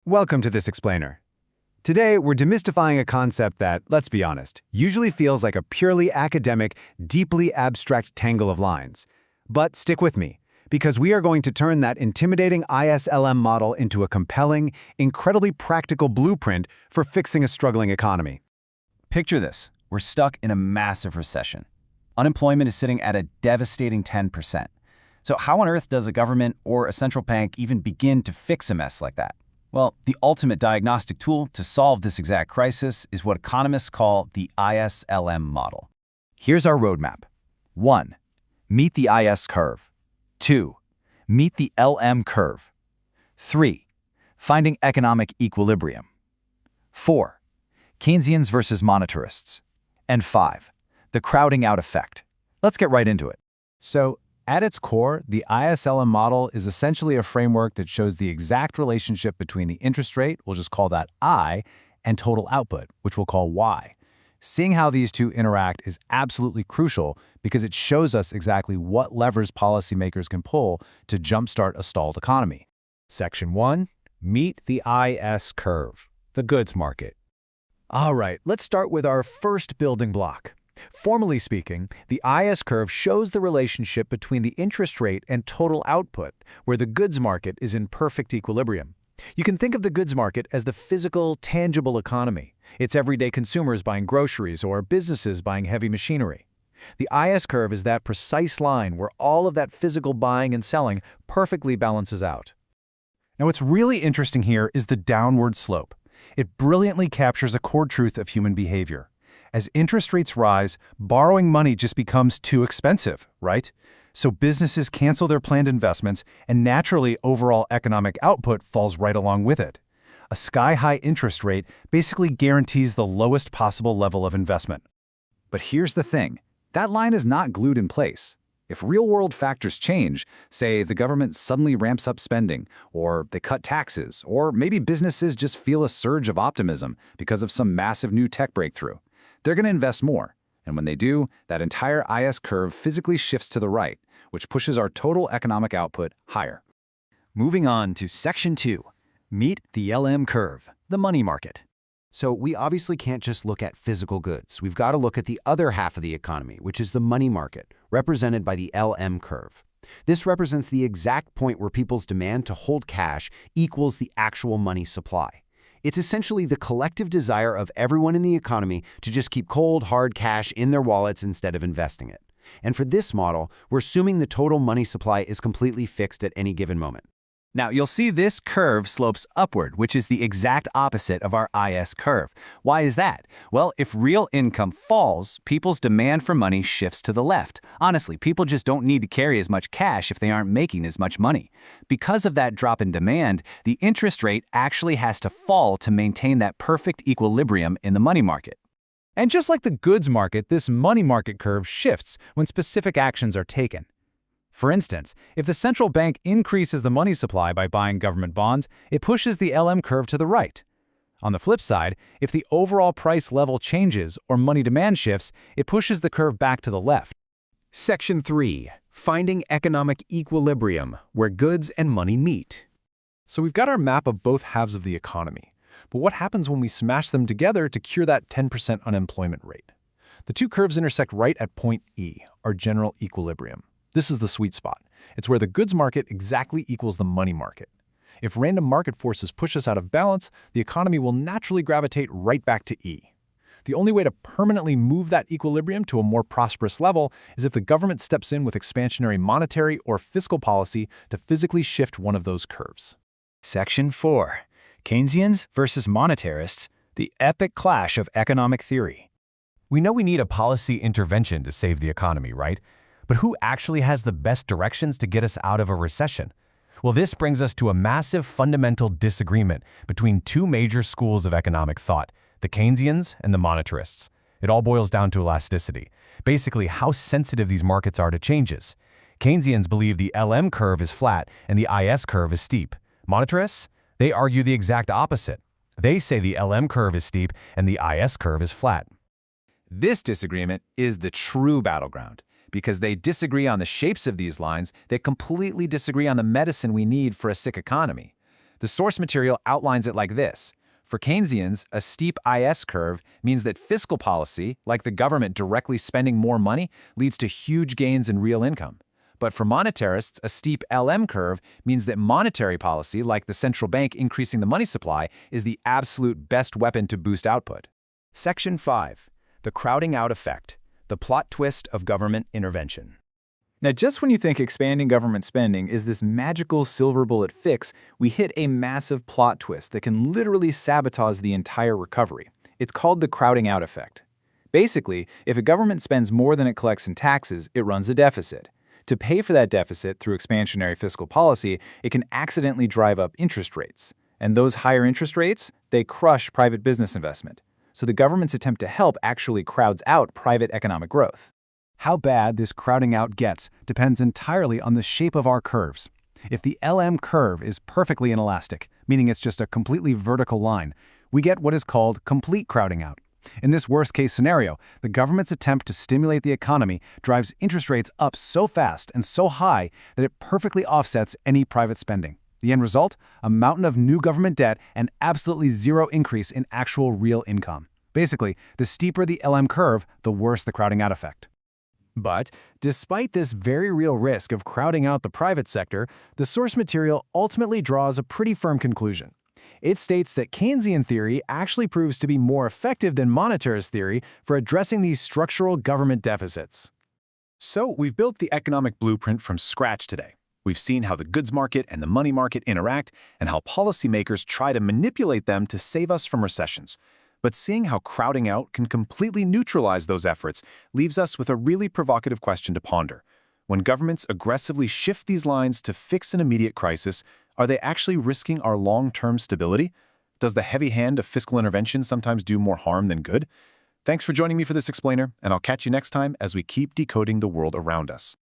Welcome to This Explainer. Today, we're demystifying a concept that, let's be honest, usually feels like a purely academic, deeply abstract tangle of lines. But stick with me, because we are going to turn that intimidating ISLM model into a compelling, incredibly practical blueprint for fixing a struggling economy. Picture this. We're stuck in a massive recession. Unemployment is sitting at a devastating 10%. So how on earth does a government or a central bank even begin to fix a mess like that? Well, the ultimate diagnostic tool to solve this exact crisis is what economists call the ISLM model. Here's our roadmap. 1. Meet the IS curve. 2. Meet the LM curve. 3. Finding economic equilibrium. 4. Keynesians versus monetarists. And 5. The crowding out effect. Let's get right into it. So, at its core, the ISLM model is essentially a framework that shows the exact relationship between the interest rate, we'll just call that I, and total output, which we'll call Y. Seeing how these two interact is absolutely crucial because it shows us exactly what levers policymakers can pull to jumpstart a stalled economy. Section 1. Meet the IS curve, the goods market. All right, let's start with our first building block. Formally speaking, the IS curve shows the relationship between the interest rate and total output, where the goods market is in perfect equilibrium. You can think of the goods market as the physical, tangible economy. It's everyday consumers buying groceries or businesses buying heavy machinery. The IS curve is that precise line where all of that physical buying and selling perfectly balances out. Now, what's really interesting here is the downward slope. It brilliantly captures a core truth of human behavior. As interest rates rise, borrowing money just becomes too expensive, right? So businesses cancel their planned investments, and naturally, overall economic output falls right along with it. A sky-high interest rate basically guarantees the lowest possible level of investment. But here's the thing. That line is not glued in place. If real-world factors change, say the government suddenly ramps up spending, or they cut taxes, or maybe businesses just feel a surge of optimism because of some massive new tech breakthrough, they're going to invest more. And when they do, that entire IS curve physically shifts to the right, which pushes our total economic output higher. Moving on to Section 2. Meet the LM curve, the money market. So we obviously can't just look at physical goods. We've got to look at the other half of the economy, which is the money market, represented by the LM curve. This represents the exact point where people's demand to hold cash equals the actual money supply. It's essentially the collective desire of everyone in the economy to just keep cold, hard cash in their wallets instead of investing it. And for this model, we're assuming the total money supply is completely fixed at any given moment. Now, you'll see this curve slopes upward, which is the exact opposite of our IS curve. Why is that? Well, if real income falls, people's demand for money shifts to the left. Honestly, people just don't need to carry as much cash if they aren't making as much money. Because of that drop in demand, the interest rate actually has to fall to maintain that perfect equilibrium in the money market. And just like the goods market, this money market curve shifts when specific actions are taken. For instance, if the central bank increases the money supply by buying government bonds, it pushes the LM curve to the right. On the flip side, if the overall price level changes or money demand shifts, it pushes the curve back to the left. Section 3. Finding economic equilibrium, where goods and money meet. So we've got our map of both halves of the economy. But what happens when we smash them together to cure that 10% unemployment rate? The two curves intersect right at point E, our general equilibrium. This is the sweet spot. It's where the goods market exactly equals the money market. If random market forces push us out of balance, the economy will naturally gravitate right back to E. The only way to permanently move that equilibrium to a more prosperous level is if the government steps in with expansionary monetary or fiscal policy to physically shift one of those curves. Section 4. Keynesians versus monetarists, the epic clash of economic theory. We know we need a policy intervention to save the economy, right? But who actually has the best directions to get us out of a recession? Well, this brings us to a massive fundamental disagreement between two major schools of economic thought, the Keynesians and the monetarists. It all boils down to elasticity, basically how sensitive these markets are to changes. Keynesians believe the LM curve is flat and the IS curve is steep. Monetarists? They argue the exact opposite. They say the LM curve is steep and the IS curve is flat. This disagreement is the true battleground. Because they disagree on the shapes of these lines, they completely disagree on the medicine we need for a sick economy. The source material outlines it like this. For Keynesians, a steep IS curve means that fiscal policy, like the government directly spending more money, leads to huge gains in real income. But for monetarists, a steep LM curve means that monetary policy, like the central bank increasing the money supply, is the absolute best weapon to boost output. Section 5. The crowding out effect. The plot twist of government intervention. Now, just when you think expanding government spending is this magical silver bullet fix, we hit a massive plot twist that can literally sabotage the entire recovery. It's called the crowding out effect. Basically, if a government spends more than it collects in taxes, it runs a deficit. To pay for that deficit through expansionary fiscal policy, it can accidentally drive up interest rates. And those higher interest rates, they crush private business investment. So the government's attempt to help actually crowds out private economic growth. How bad this crowding out gets depends entirely on the shape of our curves. If the LM curve is perfectly inelastic, meaning it's just a completely vertical line, we get what is called complete crowding out. In this worst-case scenario, the government's attempt to stimulate the economy drives interest rates up so fast and so high that it perfectly offsets any private spending. The end result? A mountain of new government debt and absolutely zero increase in actual real income. Basically, the steeper the LM curve, the worse the crowding out effect. But despite this very real risk of crowding out the private sector, the source material ultimately draws a pretty firm conclusion. It states that Keynesian theory actually proves to be more effective than monetarist theory for addressing these structural government deficits. So we've built the economic blueprint from scratch today. We've seen how the goods market and the money market interact and how policymakers try to manipulate them to save us from recessions. But seeing how crowding out can completely neutralize those efforts leaves us with a really provocative question to ponder. When governments aggressively shift these lines to fix an immediate crisis, are they actually risking our long-term stability? Does the heavy hand of fiscal intervention sometimes do more harm than good? Thanks for joining me for this explainer, and I'll catch you next time as we keep decoding the world around us.